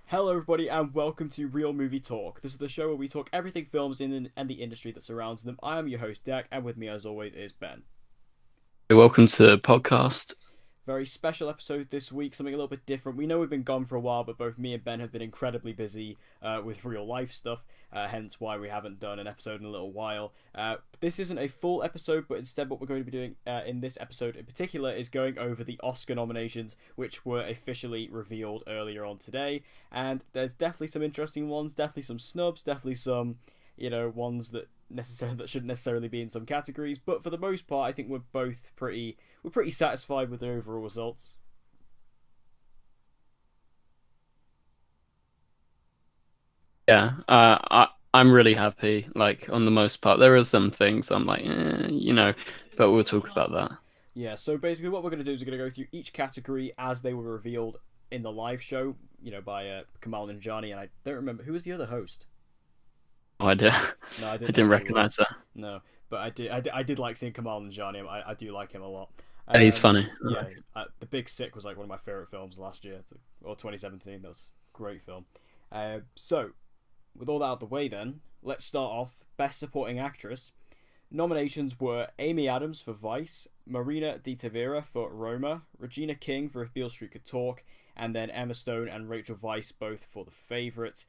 Hello, everybody, and welcome to Real Movie Talk. This is the show where we talk everything films and the industry that surrounds them. I am your host, Dec, and with me, as always, is Ben. Welcome to the podcast. Very special episode this week, something a little bit different. We know we've been gone for a while, but both me and Ben have been incredibly busy with real life stuff, hence why we haven't done an episode in a little while. This isn't a full episode, but instead, what we're going to be doing in this episode in particular is going over the Oscar nominations, which were officially revealed earlier on today. And there's definitely some interesting ones, definitely some snubs, definitely some, ones that shouldn't necessarily be in some categories. But for the most part, I think we're pretty satisfied with the overall results. Yeah, I'm really happy. Like on the most part, there are some things I'm like, but we'll talk about that. Yeah, so basically what we're going to do is we're going to go through each category as they were revealed in the live show, by Kamal Nanjiani, and I don't remember who was the other host. Oh, I did. No, I I didn't know didn't who he recognize was. that. No, but I did like seeing Kamal Nanjiani. I do like him a lot. Yeah, he's funny. Yeah, The Big Sick was like one of my favorite films last year, or 2017. That was a great film. So, with all that out of the way, then let's start off. Best Supporting Actress. Nominations were Amy Adams for Vice, Marina de Tavira for Roma, Regina King for If Beale Street Could Talk, and then Emma Stone and Rachel Weisz both for The Favourite.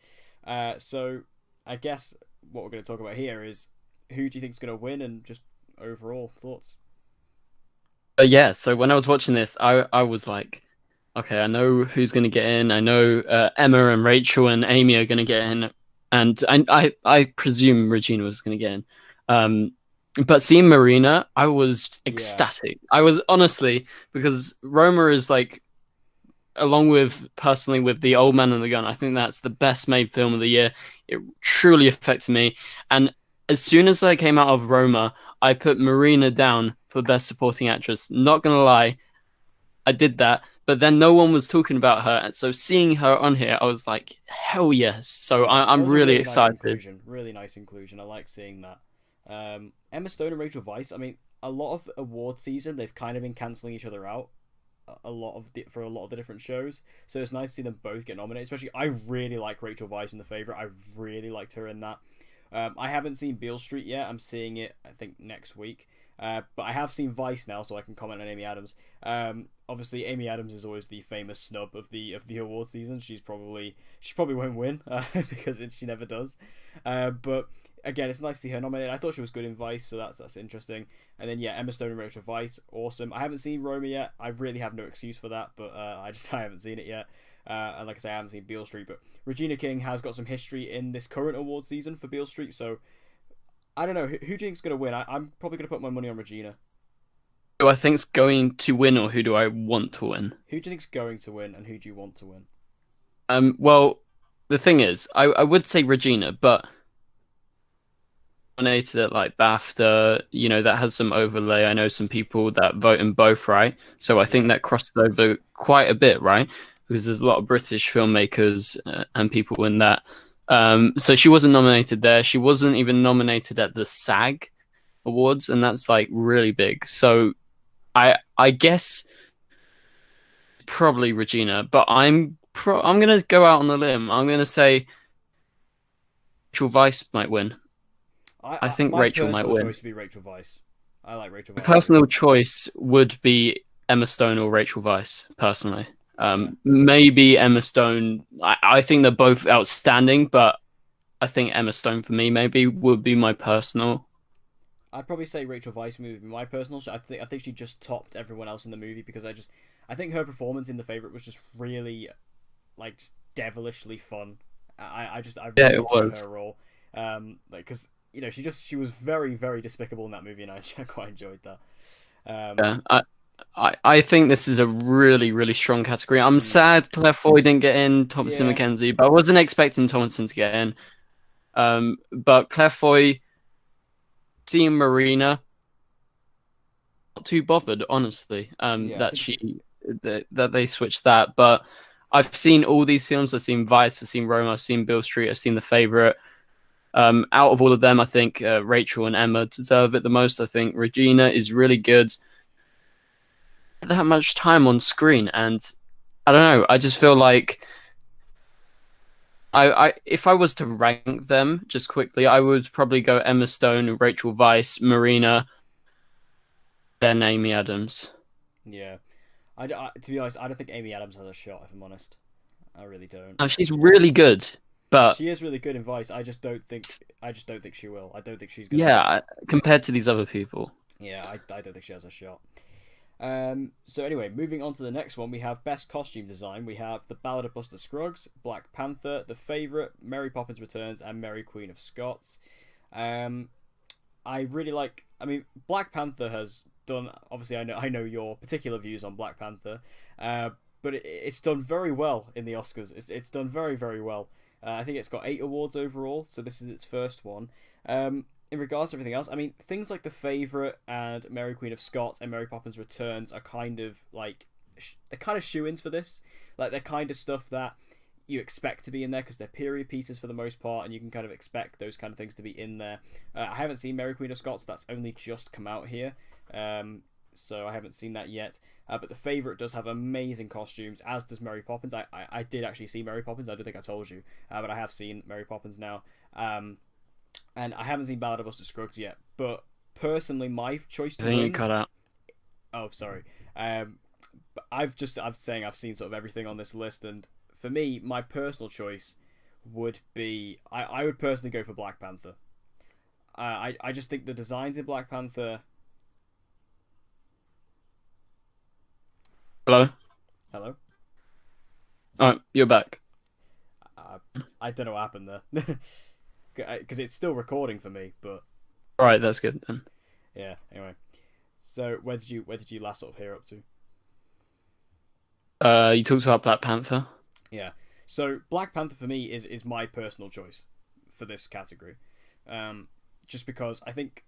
So I guess what we're going to talk about here is who do you think is going to win, and just overall thoughts. Yeah, so when I was watching this, I was like, okay, I know who's going to get in. I know Emma and Rachel and Amy are going to get in, and I presume Regina was going to get in. But seeing Marina, I was Yeah, ecstatic. I was honestly, because Roma is like, along with personally with The Old Man and the Gun, I think that's the best made film of the year. It truly affected me. And as soon as I came out of Roma, I put Marina down for best supporting actress. Not gonna lie, I did that. But then no one was talking about her, and so seeing her on here, I was like, hell yes! So that I'm was a really really nice excited. inclusion. Really nice inclusion. I like seeing that. Emma Stone and Rachel Weisz. I mean, a lot of award season they've kind of been canceling each other out for a lot of the different shows. So it's nice to see them both get nominated. Especially, I really like Rachel Weisz in The Favorite. I really liked her in that. I haven't seen Beale Street yet. I'm seeing it, I think, next week. But I have seen Vice now, so I can comment on Amy Adams. Obviously, Amy Adams is always the famous snub of the award season. She probably won't win because she never does. But again, it's nice to see her nominated. I thought she was good in Vice, so that's interesting. And then Emma Stone and Rachel Weisz, awesome. I haven't seen Roma yet. I really have no excuse for that, but I haven't seen it yet. And like I say, I haven't seen Beale Street, but Regina King has got some history in this current award season for Beale Street, so I don't know. Who do you think's going to win? I'm probably going to put my money on Regina. Who I think's going to win, or who do I want to win? Who do you think's going to win, and who do you want to win? Well, the thing is, I would say Regina, but nominated at like BAFTA, that has some overlay. I know some people that vote in both, right? So I think Yeah. that crosses over quite a bit, right? Because there's a lot of British filmmakers and people in that. So she wasn't nominated there. She wasn't even nominated at the SAG Awards, and that's like really big. So I guess probably Regina, but I'm gonna go out on the limb. I'm gonna say Rachel Weisz might win. I think My Rachel might personal win. choice would be Rachel Weisz. I like Rachel My Weisz a personal lot. choice would be Emma Stone or Rachel Weisz, personally. Yeah. Maybe Emma Stone. I think they're both outstanding, but I think Emma Stone for me maybe would be my personal. I'd probably say Rachel Weisz movie would be my personal. So I think she just topped everyone else in the movie because I think her performance in The Favorite was just really like just devilishly fun. I Yeah, really it enjoyed was. her role. Like because she was very despicable in that movie, and I quite enjoyed that. Um, Yeah, I think this is a really, really strong category. I'm mm, sad Claire Foy didn't get in, Thomasin yeah, McKenzie, but I wasn't expecting Thomasin to get in. But Claire Foy, seeing Marina, not too bothered, honestly. yeah. I That think it's that they switched that. But I've seen all these films. I've seen Vice. I've seen Roma. I've seen Bill Street. I've seen The Favorite. Out of all of them, I think Rachel and Emma deserve it the most. I think Regina is really good. That much time on screen, and I don't know. I just feel like If I was to rank them just quickly, I would probably go Emma Stone, Rachel Weisz, Marina, then Amy Adams. Yeah, to be honest, I don't think Amy Adams has a shot. If I'm honest, I really don't. Now, she's really good, but She is really good in Vice. I just don't think she will. I don't think she's gonna. yeah, compared to these other people. Yeah, I don't think she has a shot. So anyway, moving on to the next one, we have Best Costume Design. We have The Ballad of Buster Scruggs, Black Panther, The Favourite, Mary Poppins Returns, and Mary Queen of Scots. Um, I really like. I mean, Black Panther has done. Obviously, I know your particular views on Black Panther, but it's done very well in the Oscars. It's done very very well. I think it's got 8 awards overall, so this is its first one. In regards to everything else, I mean, things like The Favourite and Mary Queen of Scots and Mary Poppins Returns are kind of like they're kind of shoe-ins for this. Like they're kind of stuff that you expect to be in there because they're period pieces for the most part, and you can kind of expect those kind of things to be in there. I haven't seen Mary Queen of Scots; that's only just come out here, so I haven't seen that yet. But The Favourite does have amazing costumes, as does Mary Poppins. I did actually see Mary Poppins. I don't think I told you, but I have seen Mary Poppins now. And I haven't seen Ballad of Buster Scruggs yet. But personally, my choice I to think you win. cut out. Oh, sorry. But I'm saying I've seen sort of everything on this list, and for me, my personal choice would be I would personally go for Black Panther. I just think the designs in Black Panther. Hello. Hello. Oh, you're back. Uh, I don't know what happened there, because it's still recording for me. But All right, that's good then. yeah. Anyway, so where did you last sort of hear up to? You talked about Black Panther. Yeah. So Black Panther for me is my personal choice for this category, just because I think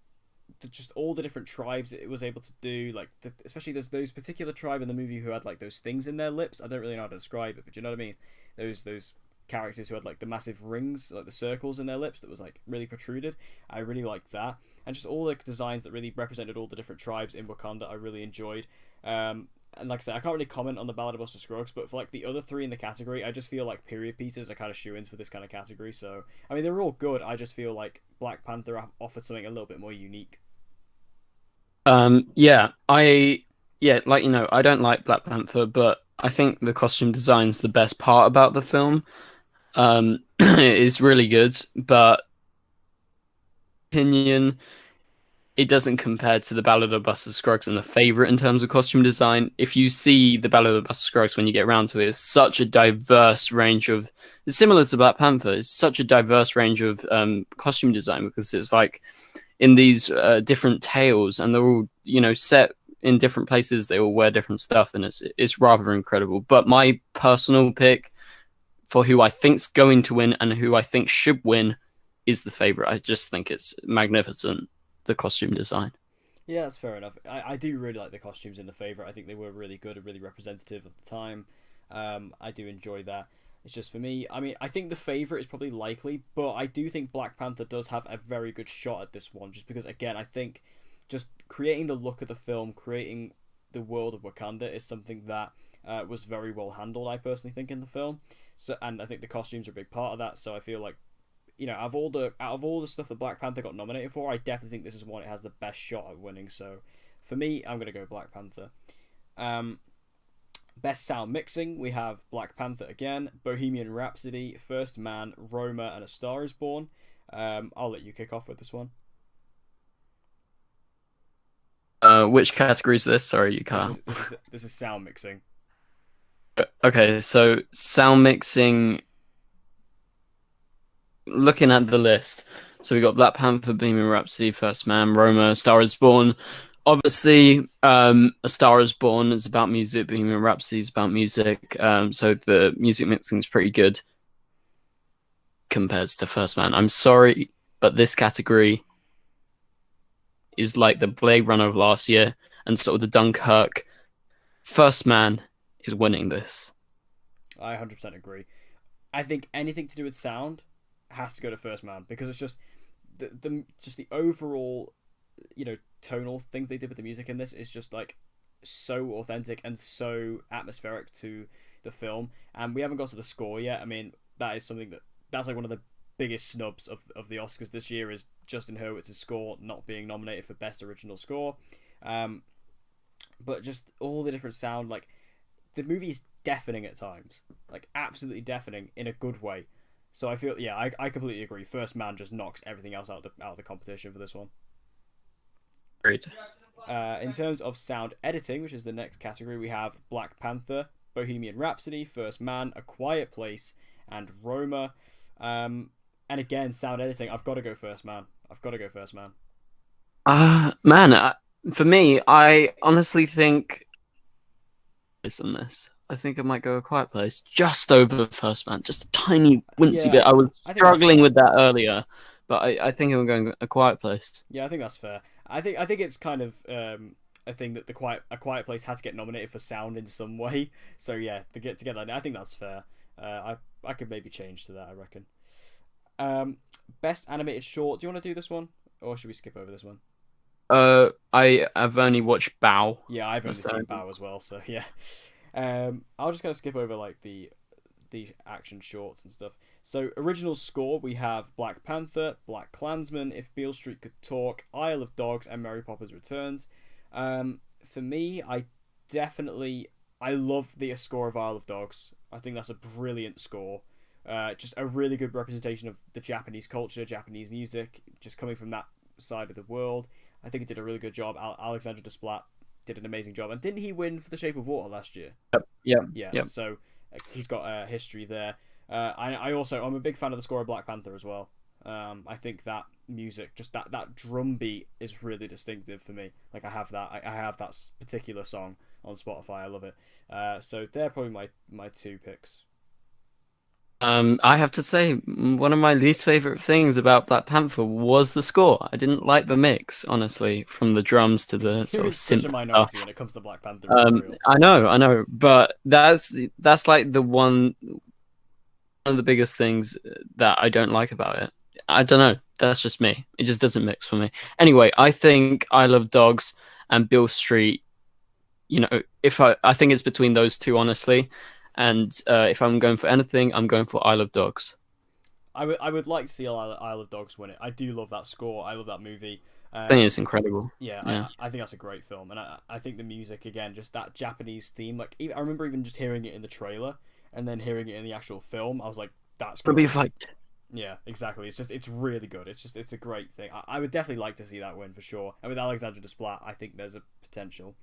just all the different tribes it was able to do, like especially there's those particular tribe in the movie who had like those things in their lips. I don't really know how to describe it, but you know what I mean. Those characters who had like the massive rings, like the circles in their lips that was like really protruded. I really liked that, and just all the designs that really represented all the different tribes in Wakanda. I really enjoyed. And like I said, I can't really comment on the Ballad of Buster Scruggs, but for like the other three in the category, I just feel like period pieces are kind of shoe-ins for this kind of category. So I mean, they're all good. I just feel like Black Panther offered something a little bit more unique. Yeah, like I don't like Black Panther, but I think the costume design's the best part about the film. It's really good, but opinion, it doesn't compare to the Ballad of Buster Scruggs and The Favourite in terms of costume design. If you see the Ballad of Buster Scruggs when you get around to it, it's such a diverse range of. It's similar to Black Panther. It's such a diverse range of costume design because it's like in these different tales, and they're all set in different places. They all wear different stuff, and it's rather incredible. But my personal pick for who I think's going to win and who I think should win is The Favourite. I just think it's magnificent, the costume design. Yeah, that's fair enough. I do really like the costumes in The Favourite. I think they were really good and really representative of the time. I do enjoy that. It's just for me, I mean, I think The Favourite is probably likely, but I do think Black Panther does have a very good shot at this one, just because, again, I think just creating the look of the film, creating the world of Wakanda is something that was very well handled, I personally think, in the film. So, and I think the costumes are a big part of that, so I feel like out of all the stuff that Black Panther got nominated for, I definitely think this is one it has the best shot at winning. So for me, I'm gonna go Black Panther. Best sound mixing, we have Black Panther again, Bohemian Rhapsody, First Man, Roma, and A Star Is Born. I'll let you kick off with this one. Which category is this? Sorry, you cut out. This is sound mixing. Okay, so sound mixing. Looking at the list, so we got Black Panther, Bohemian Rhapsody, First Man, Roma, Star Is Born. Obviously, A Star Is Born is about music. Bohemian Rhapsody is about music. So the music mixing is pretty good compared to First Man. I'm sorry, but this category is like the Blade Runner of last year and sort of the Dunkirk. First Man is winning this. I 100% agree. I think anything to do with sound has to go to First Man, because it's just the overall tonal things they did with the music in this is just like so authentic and so atmospheric to the film. And we haven't got to the score yet. I mean, that is something that that's like one of the biggest snubs of the Oscars this year is Justin Hurwitz's score not being nominated for Best Original Score. Um, but just all the different sound, like the movie is deafening at times, like absolutely deafening in a good way. So I feel, yeah, I completely agree. First Man just knocks everything else out of the competition for this one. Great. In terms of sound editing, which is the next category, we have Black Panther, Bohemian Rhapsody, First Man, A Quiet Place, and Roma. And again, sound editing, I've got to go First Man. I've got to go First Man. Man, for me, I honestly think based on this. I think I might go A Quiet Place just over First Man, just a tiny wincy bit. Yeah, I was I think that's struggling fair. with that earlier, but I think I'm going A Quiet Place. Yeah, I think that's fair. I think it's kind of a thing that A Quiet Place had to get nominated for sound in some way. So yeah, to get together, I think that's fair. I could maybe change to that. I reckon. Best animated short. Do you want to do this one, or should we skip over this one? I have only watched Bow. Yeah, I've only That's seen the- Bao as well, so yeah. I'll just kind of skip over like the action shorts and stuff. So original score we have Black Panther, Black Klansman, If Beale Street Could Talk, Isle of Dogs, and Mary Poppins Returns. For me, I love the score of Isle of Dogs. I think that's a brilliant score. Just a really good representation of the Japanese culture, Japanese music, just coming from that side of the world. I think it did a really good job. Alexandre Desplat did an amazing job, and didn't he win for The Shape of Water last year? Yep. Yeah, Yep. so he's got a history there. I'm a big fan of the score of Black Panther as well. I think that music, just that drum beat, is really distinctive for me. Like I have that particular song on Spotify. I love it. So they're probably my two picks. I have to say, one of my least favorite things about Black Panther was the score. I didn't like the mix, honestly, from the drums to the sort You're of such synth a stuff. minority when it comes to Black Panther. It's unreal. I know, but that's like the one of the biggest things that I don't like about it. I don't know. That's just me. It just doesn't mix for me. Anyway, I think I Love Dogs and Bill Street. You know, if I think it's between those two, honestly. And if I'm going for anything, I'm going for Isle of Dogs. I would like to see Isle of Dogs win it. I do love that score. I love that movie. I think it's incredible. Yeah, Yeah. I think that's a great film, and I think the music again, just that Japanese theme. Like I remember even just hearing it in the trailer, and then hearing it in the actual film. I was like, that's It'll be a great. fight. Yeah, exactly. It's really good. It's a great thing. I would definitely like to see that win for sure. And with Alexandre Desplat, I think there's a potential.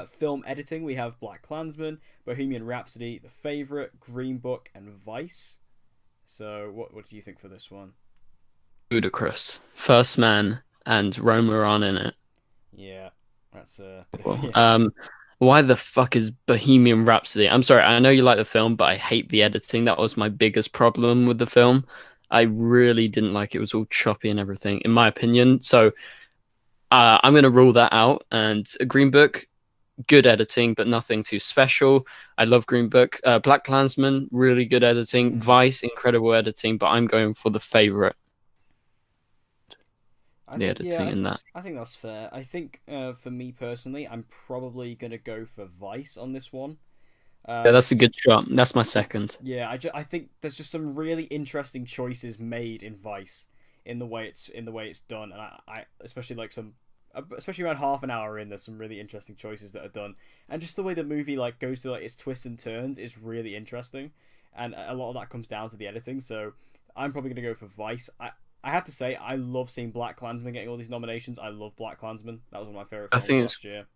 Film editing, we have Black Klansman, Bohemian Rhapsody, The Favourite, Green Book, and Vice. So, what do you think for this one? Ludicrous. First Man and Roma are in it. Yeah, that's Well, yeah. why the fuck is Bohemian Rhapsody? I'm sorry, I know you like the film, but I hate the editing. That was my biggest problem with the film. I really didn't like it. It was all choppy and everything, in my opinion. So I'm going to rule that out. And Green Book, good editing, but nothing too special. I love Green Book. Black Klansman, really good editing. Mhm. Vice, incredible editing, but I'm going for The Favourite. The editing in that. I think that's fair. I think for me personally, I'm probably gonna go for Vice on this one. Yeah, that's a good shot. That's my second. Yeah, I think there's just some really interesting choices made in Vice in the way it's done, and I especially like some especially around half an hour in, there's some really interesting choices that are done, and just the way the movie like goes through like its twists and turns is really interesting, and a lot of that comes down to the editing. So I'm probably gonna go for Vice. I have to say I love seeing Black Klansman getting all these nominations. I love Black Klansman. That was one of my favorite I films think it's last year.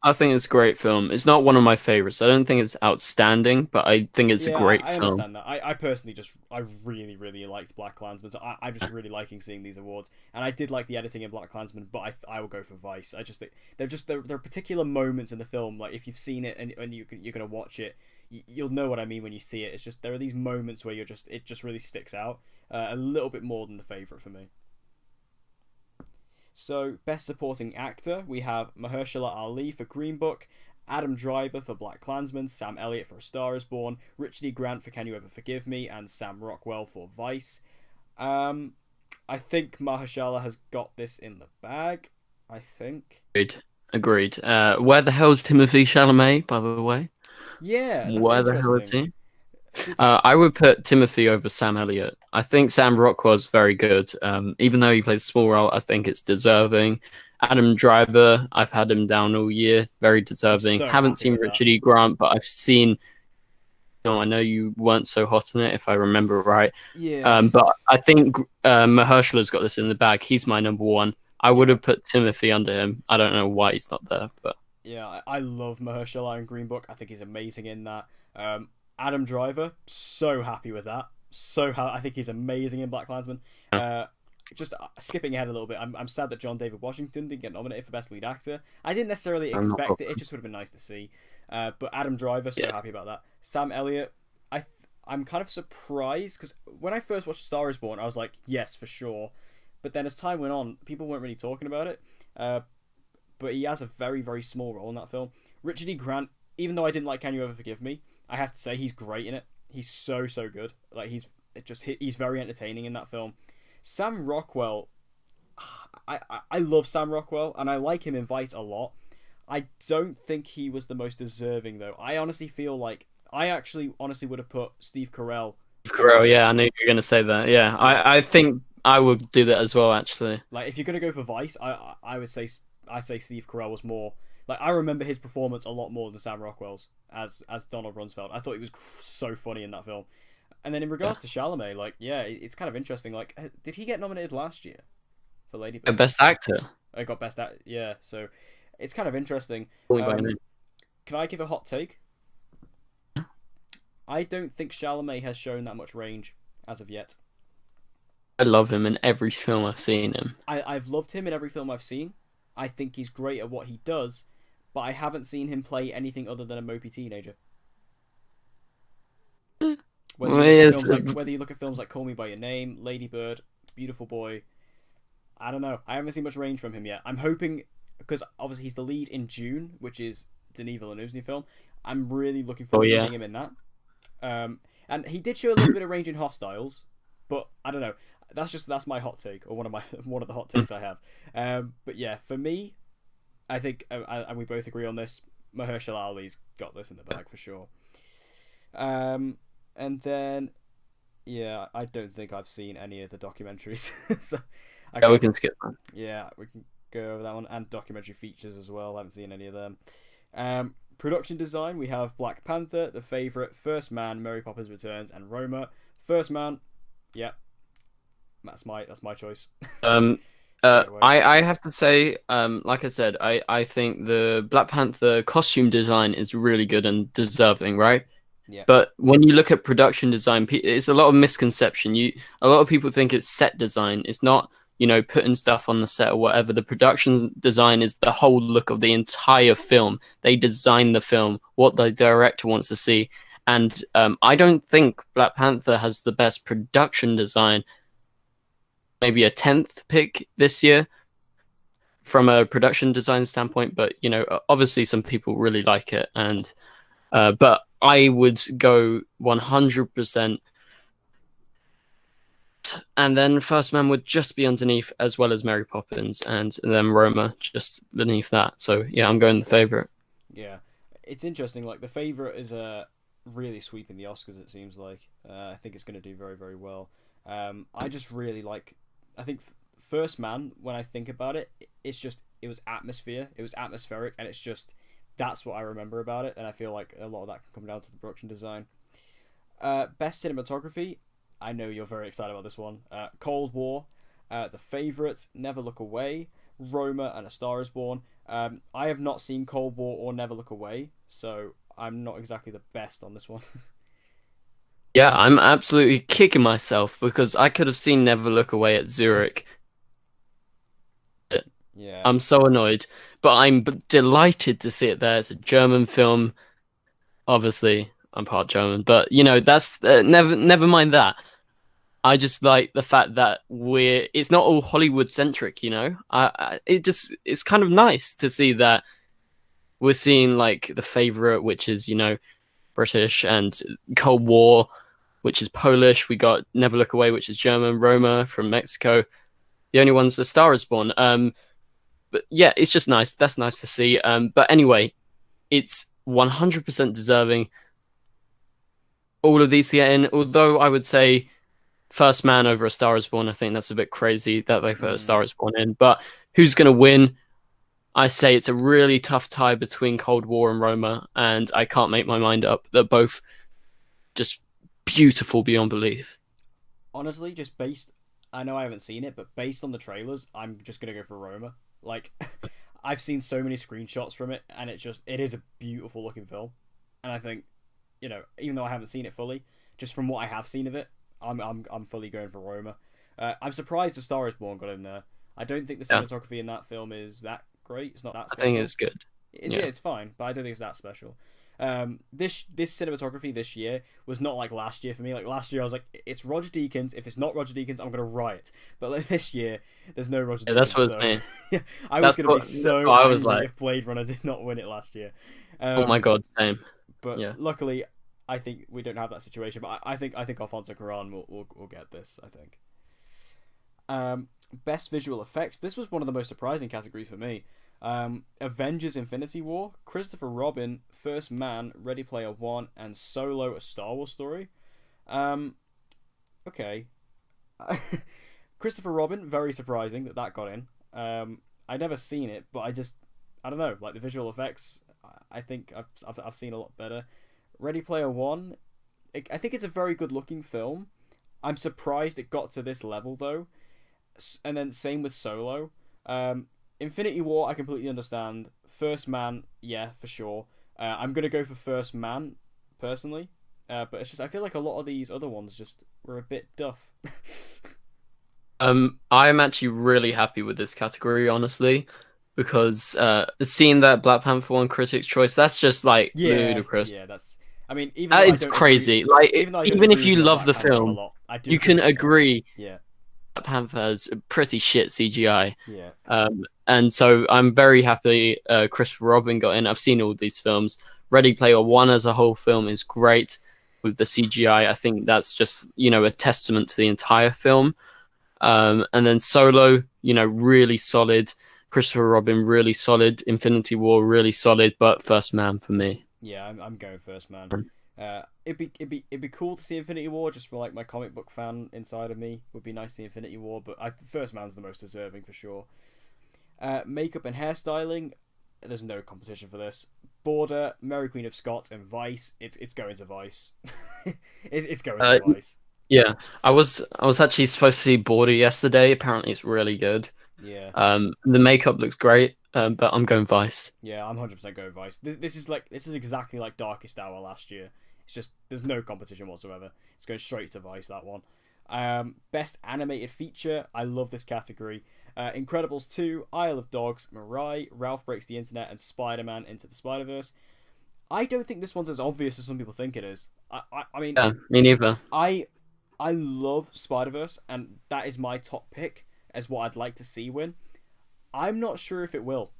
I think it's a great film. It's not one of my favorites. I don't think it's outstanding, but I think it's a Yeah, great I film. understand that. I personally I really, really liked Black Klansman. So I'm just really liking seeing these awards. And I did like the editing in Black Klansman, but I will go for Vice. I just think there are particular moments in the film, like if you've seen it and you're going to watch it, you'll know what I mean when you see it. It's just, there are these moments where it just really sticks out a little bit more than The Favourite for me. So, Best Supporting Actor, we have Mahershala Ali for Green Book, Adam Driver for Black Klansman, Sam Elliott for A Star Is Born, Richard E. Grant for Can You Ever Forgive Me, and Sam Rockwell for Vice. I think Mahershala has got this in the bag. I think. Agreed. Where the hell's Timothy Chalamet, by the way? Yeah, that's Where the hell is interesting. he? I would put Timothy over Sam Elliott. I think Sam Rockwell's very good. Even though he plays a small role, I think it's deserving. Adam Driver, I've had him down all year. Very I'm deserving. so Haven't happy seen with that. Richard E. Grant, but I've seen. No, I know you weren't so hot on it, if I remember right. Yeah, But I think Mahershala's got this in the bag. He's my number one. I would yeah, have put Timothy under him. I don't know why he's not there, but yeah. I love Mahershala in Green Book. I think he's amazing in that. Adam Driver, so happy with that. I think he's amazing in Black Klansman. Uh, just skipping ahead a little bit, I'm sad that John David Washington didn't get nominated for Best Lead Actor. I didn't necessarily I'm not. expect it. It just would have been nice to see. But Adam Driver, so Yeah, happy about that. Sam Elliott, I'm kind of surprised because when I first watched Star Is Born, I was like, yes, for sure. But then as time went on, people weren't really talking about it. But he has a very, very small role in that film. Richard E. Grant, even though I didn't like Can You Ever Forgive Me, I have to say he's great in it. He's so, so good. Like he's very entertaining in that film. Sam Rockwell, I love Sam Rockwell and I like him in Vice a lot. I don't think he was the most deserving though. I honestly feel like I actually honestly would have put Steve Carell over Carell. Yeah, I this. knew you were going to say that. Yeah, Yeah, I think I would do that as well. Actually, like if you're gonna go for Vice, I would say Steve Carell was more like I remember his performance a lot more than Sam Rockwell's as Donald Rumsfeld. I thought he was so funny in that film. And then in yeah. regards to Chalamet, like yeah, it's kind of interesting. Like, did he get nominated last year for Lady Bird? Best actor. I got best act. Yeah, so it's kind of interesting. Only by Um, name. can I give a hot take? I don't think Chalamet has shown that much range as of yet. I love him in every film I've seen him. I've loved him in every film I've seen. I think he's great at what he does, but I haven't seen him play anything other than a mopey teenager. Well, yes, Whether you look at films like Call Me by Your Name, Lady Bird, Beautiful Boy, I don't know. I haven't seen much range from him yet. I'm hoping because obviously he's the lead in June, which is Denis Villeneuve's new film. I'm really looking oh forward to yeah. seeing him in that. And he did show a little bit of range in Hostiles, but I don't know. That's my hot take or one of the hot takes I have. But yeah, for me, I think and we both agree on this. Mahershala Ali's got this in the bag for sure. And then yeah, I don't think I've seen any of the documentaries, so I Yeah, we can't. can skip that. Yeah, we can go over that one and documentary features as well. I haven't seen any of them. Production design, we have Black Panther, The Favorite, First Man, Mary Poppins Returns, and Roma. First Man, yeah, that's my choice. Um, Straight away. I have to say, like I said, I think the Black Panther costume design is really good and deserving, right? Yeah, But when you look at production design, it's a lot of misconception. A lot of people think it's set design. It's not, putting stuff on the set or whatever. The production design is the whole look of the entire film. They design the film, what the director wants to see. And I don't think Black Panther has the best production design. Maybe a 10th pick this year from a production design standpoint, but obviously some people really like it, and but I would go 100%, and then First Man would just be underneath, as well as Mary Poppins, and then Roma just beneath that. So yeah, I'm going the favorite. yeah. It's interesting. Like The Favorite is really sweeping the Oscars. It seems like I think it's going to do very very well. I just really like. I think First Man. When I think about it, it was atmosphere. It was atmospheric, and it's just that's what I remember about it. And I feel like a lot of that can come down to the production design. Best cinematography. I know you're very excited about this one. Cold War, The Favourite, Never Look Away, Roma, and A Star Is Born. I have not seen Cold War or Never Look Away, so I'm not exactly the best on this one. Yeah, I'm absolutely kicking myself because I could have seen Never Look Away at Zurich. Yeah, I'm so annoyed, but I'm delighted to see it there. It's a German film. Obviously, I'm part German, but that's never mind that. I just like the fact that it's not all Hollywood centric. It's kind of nice to see that we're seeing like The Favorite, which is British, and Cold War, which is Polish. We got Never Look Away, which is German. Roma from Mexico. The only one's The Star Is Born. But yeah, it's just nice. That's nice to see. But anyway, it's 100% deserving. all of these to get in. Although I would say First Man over A Star Is Born. I think that's a bit crazy that they put A Mm. Star Is Born in. But who's going to win? I say it's a really tough tie between Cold War and Roma, and I can't make my mind up. They're both just beautiful beyond belief. Honestly, just based, I know I haven't seen it, but based on the trailers, I'm just gonna go for Roma. Like, I've seen so many screenshots from it, and it is a beautiful looking film, and I think, even though I haven't seen it fully, just from what I have seen of it, I'm fully going for Roma. I'm surprised The Star Is Born got in there. I don't think the Yeah, cinematography in that film is that great. It's not that I think special. it's good. Yeah, Yeah. it's fine, but I don't think it's that special. This cinematography this year was not like last year for me. Like last year, I was like, it's Roger Deakins. If it's not Roger Deakins, I'm gonna riot. But like this year, there's no Roger Yeah, that's Deakins, what it's so me. yeah, I was gonna be That's so what I was angry like. if Blade Runner did not win it last year. Oh my Um, god, same. but Yeah. luckily, I think we don't have that situation. But I think Alfonso Cuarón will get this. I think. Best visual effects. This was one of the most surprising categories for me. Avengers: Infinity War, Christopher Robin, First Man, Ready Player One, and Solo: A Star Wars Story. Um, okay. Christopher Robin, very surprising that got in. I'd never seen it, but I don't know, like the visual effects. I think I've seen a lot better. Ready Player One, I think it's a very good looking film. I'm surprised it got to this level though. And then same with Solo. Infinity War, I completely understand. First Man, yeah, for sure. I'm gonna go for First Man personally, but it's just I feel like a lot of these other ones just were a bit duff. I'm actually really happy with this category, honestly, because seeing that Black Panther won Critics' Choice, that's just like Yeah, ludicrous. yeah, that's. I mean, even though I It's don't agree, crazy. Like, even though I don't even agree if with you you on love Black the Panther a film, lot, I do you think can it's fun. agree Yeah, Black Panther has a pretty shit CGI. yeah, And so I'm very happy Christopher Robin got in. I've seen all these films. Ready Player One as a whole film is great with the CGI. I think that's just, a testament to the entire film. And then Solo, really solid. Christopher Robin, really solid. Infinity War, really solid. But First Man for me. yeah. I'm going First Man. It'd be cool to see Infinity War just for like my comic book fan inside of me. Would be nice to see Infinity War, but First Man's the most deserving for sure. Makeup and hairstyling, there's no competition for this. Border, Mary Queen of Scots, and Vice. It's going to Vice. It's going to Uh, Vice. yeah, I was actually supposed to see Border yesterday. Apparently, it's really good. Yeah, The makeup looks great, but I'm going Vice. yeah. I'm 100% going Vice. This is exactly like Darkest Hour last year. It's just there's no competition whatsoever. It's going straight to Vice that one. Best animated feature. I love this category. Incredibles 2, Isle of Dogs, Mirai, Ralph Breaks the Internet, and Spider-Man Into the Spider-Verse. I don't think this one's as obvious as some people think it is. I mean, Yeah, me neither. I I love Spider-Verse, and that is my top pick as what I'd like to see win. I'm not sure if it will.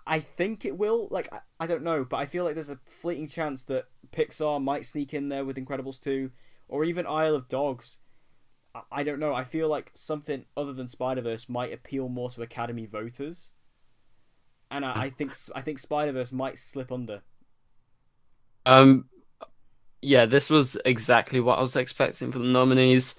I think it will. Like, I don't know, but I feel like there's a fleeting chance that Pixar might sneak in there with Incredibles 2, or even Isle of Dogs. I don't know. I feel like something other than Spider Verse might appeal more to Academy voters, and I think Spider Verse might slip under. Um, yeah, this was exactly what I was expecting for the nominees.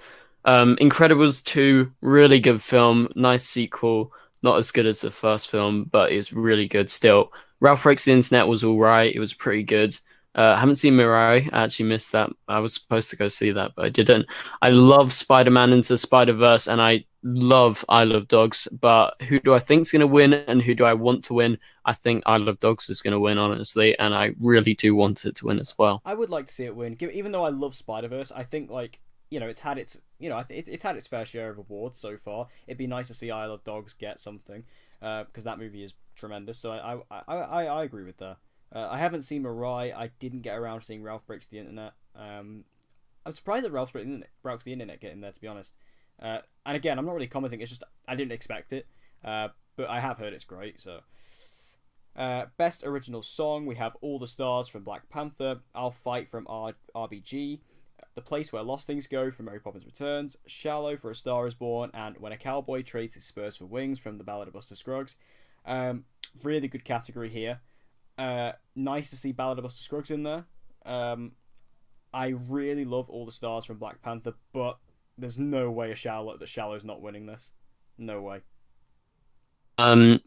Incredibles 2, really good film, nice sequel, not as good as the first film, but it's really good still. Ralph Breaks the Internet was all right, it was pretty good. I haven't seen Mirai, I actually missed that. I was supposed to go see that, but I didn't. I love Spider-Man Into Spider-Verse, and I love Isle of Dogs, but who do I think's going to win, and who do I want to win? I think Isle of Dogs is going to win, honestly, and I really do want it to win as well. I would like to see it win. Even though I love Spider Verse, I think like it's had its it's had its fair share of awards so far. It'd be nice to see Isle of Dogs get something because that movie is tremendous. So I agree with that. I haven't seen Mirai. I didn't get around to seeing Ralph Breaks the Internet. I'm surprised that Breaks the Internet getting there, to be honest. And again, I'm not really commenting. It's just I didn't expect it. But I have heard it's great. So best original song, we have All the Stars from Black Panther, I'll Fight from RBG, The Place Where Lost Things Go from Mary Poppins Returns, Shallow for A Star Is Born, and When a Cowboy Trades His Spurs for Wings from The Ballad of Buster Scruggs. Really good category here. Nice to see Ballad of Buster Scruggs in there. I really love All the Stars from Black Panther, but there's no way that Shallow's not winning this. No way. Um,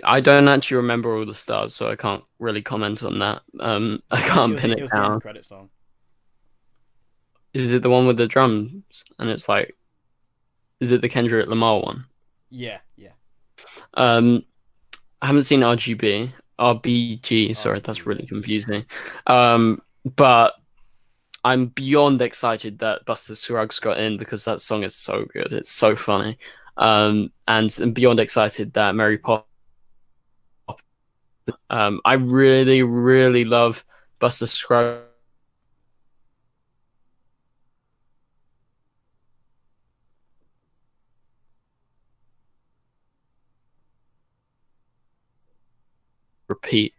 I don't actually remember All the Stars, so I can't really comment on that. I can't pin It it was the end down. credit song. Is it the one with the drums? And it's like, is it the Kendrick Lamar one? Yeah, yeah. Um, I haven't seen RBG. Sorry, RBG, that's yeah. really confusing. But I'm beyond excited that Buster Scruggs got in because that song is so good. It's so funny. And I'm beyond excited that Mary Poppins. I really, really love Buster Scruggs. Repeat.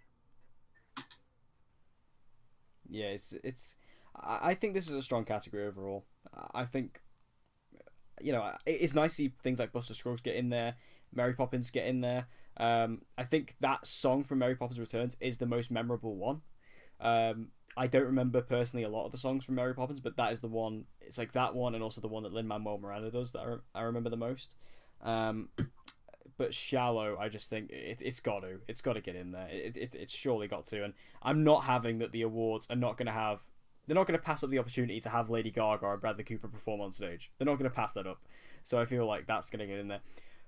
Yeah, it's. I think this is a strong category overall. I think, it's nice to see things like Buster Scruggs get in there, Mary Poppins get in there. I think that song from Mary Poppins Returns is the most memorable one. I don't remember personally a lot of the songs from Mary Poppins, but that is the one. It's like that one, and also the one that Lin-Manuel Miranda does that I remember the most. Um, but Shallow, I just think it's got to get in there. It's surely got to, and I'm not having that the awards are not going to have. They're not going to pass up the opportunity to have Lady Gaga and Bradley Cooper perform on stage. They're not going to pass that up. So I feel like that's going to get in there.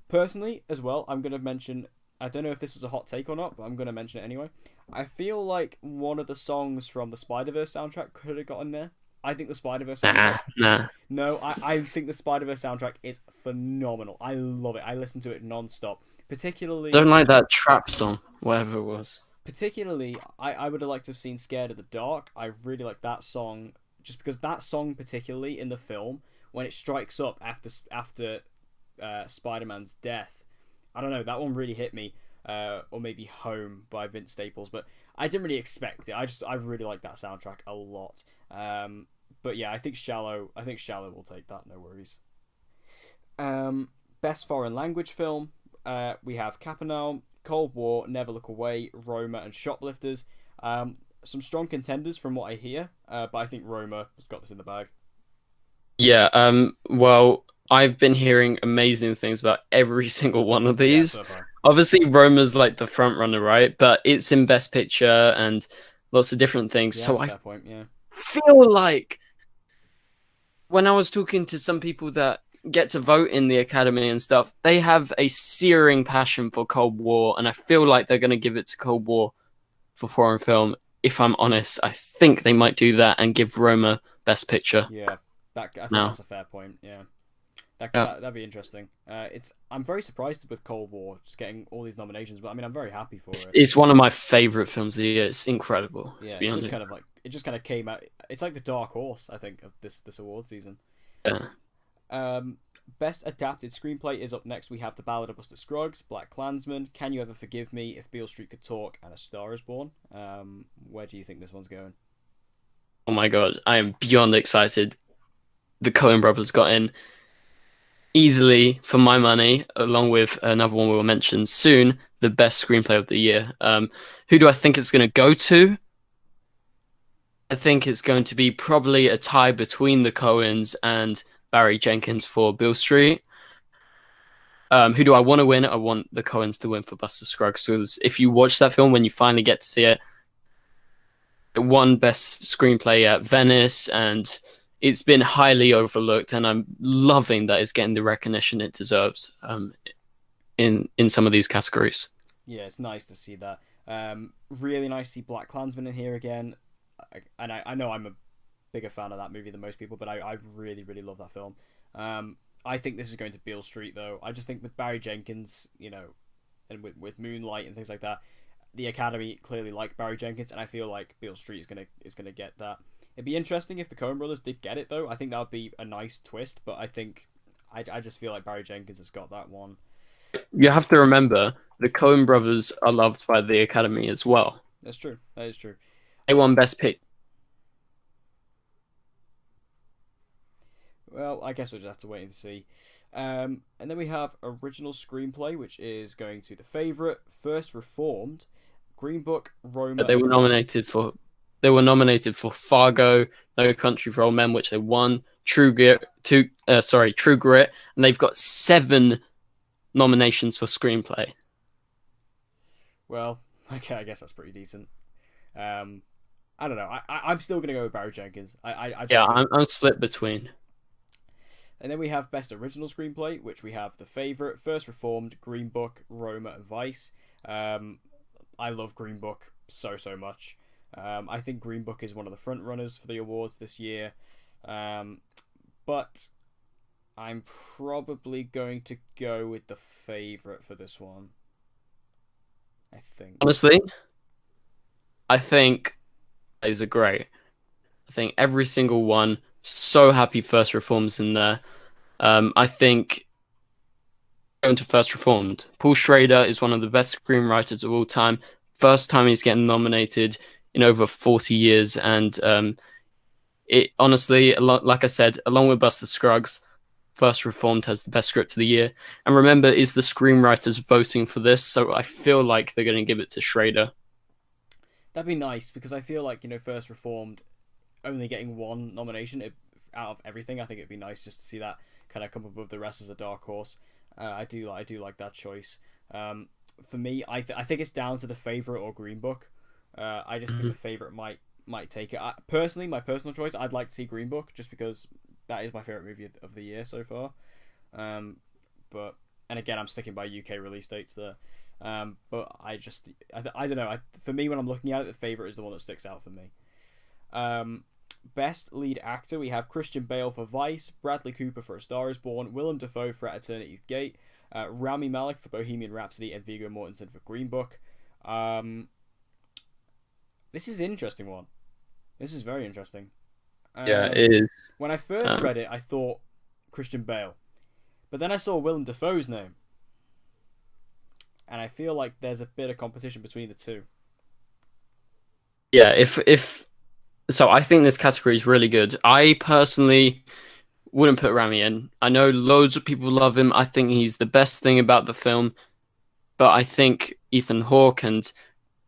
Personally, as well, I'm going to mention. I don't know if this is a hot take or not, but I'm going to mention it anyway. I feel like one of the songs from the Spider-Verse soundtrack could have gotten there. I think the Spider-Verse soundtrack. Nah. No, I think the Spider-Verse soundtrack is phenomenal. I love it. I listen to it non-stop. Don't Particularly, like that trap song, whatever it was. I would have liked to have seen Scared of the Dark. I really like that song, just because that song, particularly in the film, when it strikes up after Spider-Man's death, I don't know, that one really hit me. Or maybe Home by Vince Staples, but I didn't really expect it. I really like that soundtrack a lot. But yeah, I think Shallow will take that. No worries. Best foreign language film. We have Capernaum, Cold War, Never Look Away, Roma, and Shoplifters. Some strong contenders from what I hear, but I think Roma has got this in the bag. Yeah, well, I've been hearing amazing things about every single one of Yeah, these. so far. Obviously, Roma's like the front runner, right? But it's in Best Picture and lots of different things. Yeah, So that's a I fair point. Yeah. feel like when I was talking to some people that get to vote in the Academy and stuff, they have a searing passion for Cold War, and I feel like they're going to give it to Cold War for foreign film. If I'm honest, I think they might do that and give Roma Best Picture. Yeah, I think Now, that's a fair point. Yeah. yeah. That'd be interesting. I'm very surprised with Cold War just getting all these nominations, but I mean I'm very happy for it. It's one of my favorite films of the year. It's incredible. Yeah, To be it's honest. just kind of like it just kind of came out. It's like the dark horse, I think, of this award season. Yeah. Best adapted screenplay is up next. We have The Ballad of Buster Scruggs, Black Klansman, Can You Ever Forgive Me, If Beale Street Could Talk, and A Star Is Born. Where do you think this one's going? Oh my god, I am beyond excited. The Coen brothers got in easily for my money, along with another one we'll mention soon, the best screenplay of the year. Who do I think it's going to go to? I think it's going to be probably a tie between the Coens and Barry Jenkins for Beale Street. Who do I want to win? I want the Coens to win for Buster Scruggs, because if you watch that film when you finally get to see it, it won Best Screenplay at Venice, and it's been highly overlooked, and I'm loving that it's getting the recognition it deserves in some of these categories. Yeah, it's nice to see that. Really nice to see Black Klansman in here again. And I know I'm a bigger fan of that movie than most people, but I really, really love that film. I think this is going to Beale Street, though. I just think with Barry Jenkins, and with Moonlight and things like that, the Academy clearly like Barry Jenkins, and I feel like Beale Street is gonna get that. It'd be interesting if the Coen brothers did get it, though. I think that would be a nice twist, but I just feel like Barry Jenkins has got that one. You have to remember the Coen brothers are loved by the Academy as well. That's true. That is true. They won Best Pick. Well, I guess we'll just have to wait and see. And then we have original screenplay, which is going to The Favourite, First Reformed, Green Book, Roma. They were nominated for They were nominated for Fargo, No Country for Old Men, which they won. True Grit, and they've got 7 nominations for screenplay. Well, okay, I guess that's pretty decent. I don't know. I'm still gonna go with Barry Jenkins. I Yeah, just think. I'm split between. And then we have Best Original Screenplay, which we have The Favourite, First Reformed, Green Book, Roma, and Vice. I love Green Book so much. I think Green Book is one of the front runners for the awards this year. But I'm probably going to go with The Favourite for this one. I think. Honestly, I think these are great. I think every single one. So happy First Reform's in there. I think going to First Reformed, Paul Schrader is one of the best screenwriters of all time. First time he's getting nominated in over 40 years, and it honestly, like I said, along with Buster Scruggs, First Reformed has the best script of the year. And remember, is the screenwriters voting for this, so I feel like they're going to give it to Schrader. That'd be nice because I feel like First Reformed only getting one nomination out of everything. I think it'd be nice just to see that kind of come above the rest as a dark horse. I do like that choice. For me, I think it's down to The Favourite or Green Book. I just think The Favourite might take it. Personally, my personal choice, I'd like to see Green Book just because that is my favourite movie of the year so far. But and again, I'm sticking by UK release dates there. But I don't know. For me, when I'm looking at it, The Favourite is the one that sticks out for me. Best lead actor, we have Christian Bale for Vice, Bradley Cooper for A Star Is Born, Willem Dafoe for At Eternity's Gate, Rami Malek for Bohemian Rhapsody, and Viggo Mortensen for Green Book. This is an interesting one. This is very interesting. Yeah, it is. When I first read it, I thought Christian Bale, but then I saw Willem Dafoe's name, and I feel like there's a bit of competition between the two. Yeah, if so, I think this category is really good. I personally wouldn't put Rami in. I know loads of people love him. I think he's the best thing about the film, but I think Ethan Hawke and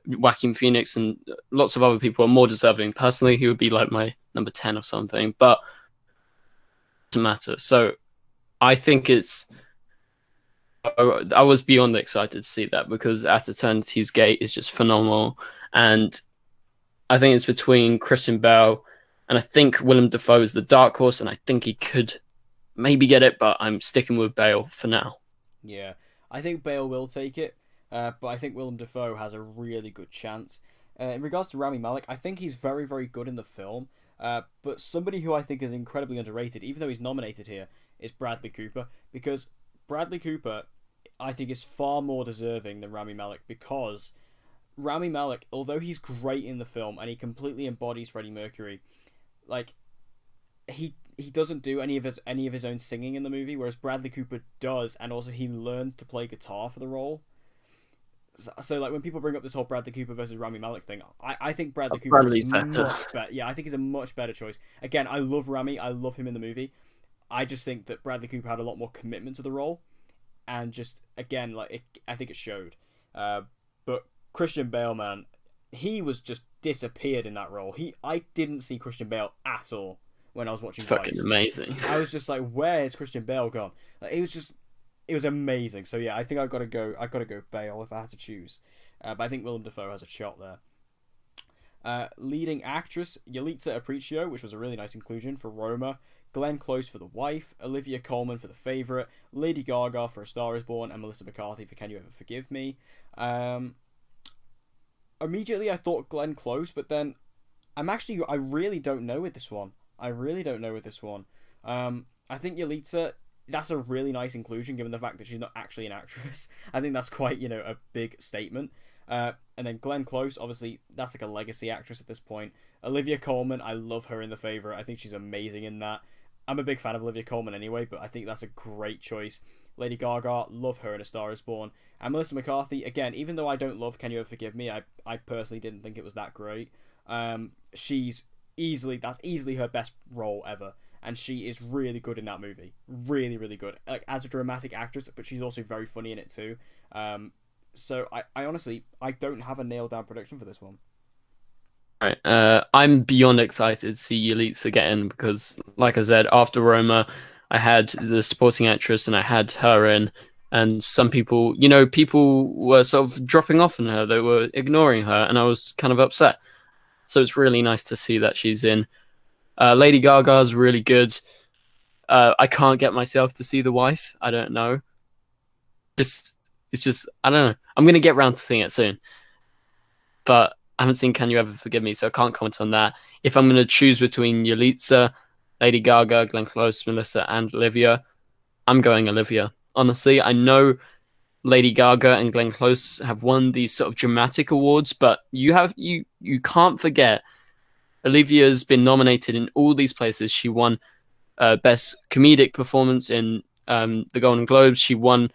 Joaquin Phoenix and lots of other people are more deserving. Personally, he would be like my number 10 or something, but it doesn't matter. So I think I was beyond excited to see that because At Eternity's Gate is just phenomenal. And I think it's between Christian Bale and I think Willem Dafoe is the dark horse, and I think he could maybe get it, but I'm sticking with Bale for now. Yeah, I think Bale will take it, but I think Willem Dafoe has a really good chance. In regards to Rami Malek, I think he's very good in the film, but somebody who I think is incredibly underrated, even though he's nominated here, is Bradley Cooper, because Bradley Cooper, I think, is far more deserving than Rami Malek, because Rami Malek, although he's great in the film and he completely embodies Freddie Mercury, like he doesn't do any of his own singing in the movie, whereas Bradley Cooper does, and also he learned to play guitar for the role. So like when people bring up this whole Bradley Cooper versus Rami Malek thing, I think Bradley Cooper is much better. Yeah, I think he's a much better choice. Again, I love Rami, I love him in the movie. I just think that Bradley Cooper had a lot more commitment to the role, and just again, I think it showed. But Christian Bale, man, he was just disappeared in that role. I didn't see Christian Bale at all when I was watching Vice. Fucking amazing. I was just like, where is Christian Bale gone? Like, it was amazing. So yeah, I think I gotta go Bale if I had to choose. But I think Willem Dafoe has a shot there. Leading actress, Yalitza Aparicio, which was a really nice inclusion for Roma. Glenn Close for The Wife, Olivia Colman for The Favourite, Lady Gaga for A Star Is Born, and Melissa McCarthy for Can You Ever Forgive Me. Immediately I thought Glenn Close, but then I really don't know with this one. I think Yalitza, that's a really nice inclusion given the fact that she's not actually an actress. I think that's quite, a big statement. And then Glenn Close, obviously, that's like a legacy actress at this point. Olivia Colman, I love her in The Favourite. I think she's amazing in that. I'm a big fan of Olivia Colman anyway, but I think that's a great choice. Lady Gaga, love her in A Star Is Born. And Melissa McCarthy, again, even though I don't love Can You Ever Forgive Me, I personally didn't think it was that great. That's easily her best role ever. And she is really good in that movie. Really good. Like, as a dramatic actress, but she's also very funny in it too. So I honestly, I don't have a nailed down prediction for this one. Right. I'm beyond excited to see Yalitza get in because, like I said, after Roma, I had the supporting actress and I had her in, and some people, people were sort of dropping off on her. They were ignoring her, and I was kind of upset. So it's really nice to see that she's in. Lady Gaga's really good. I can't get myself to see The Wife. I don't know. Just it's just I don't know. I'm gonna get around to seeing it soon, but I haven't seen Can You Ever Forgive Me, so I can't comment on that. If I'm gonna choose between Yalitza, Lady Gaga, Glenn Close, Melissa, and Olivia, I'm going Olivia. Honestly, I know Lady Gaga and Glenn Close have won these sort of dramatic awards, but you can't forget Olivia's been nominated in all these places. She won best comedic performance in the Golden Globes. She won